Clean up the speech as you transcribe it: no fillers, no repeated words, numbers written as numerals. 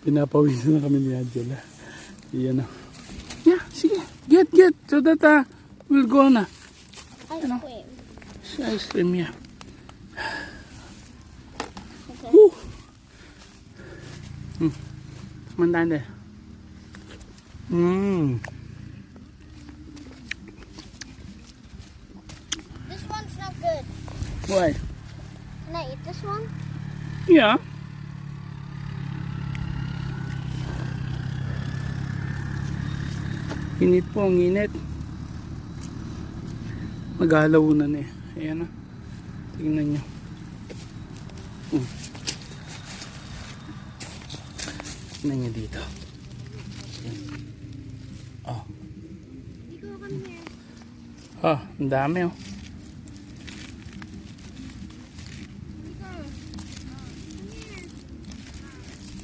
Pinapawisan na kami ni Angela. Iyan na. Yeah, sige. Get. So that we'll go na. Ice cream. Ice cream, yeah. Okay. Woo! Mandanda. This one's not good. Why? Can I eat this one? Yeah. Init po, ang init. Maghalaw na eh. Ayan na. Tingnan nyo. Tingnan nyo dito. Oh. You go come here. Oh, ang dami oh.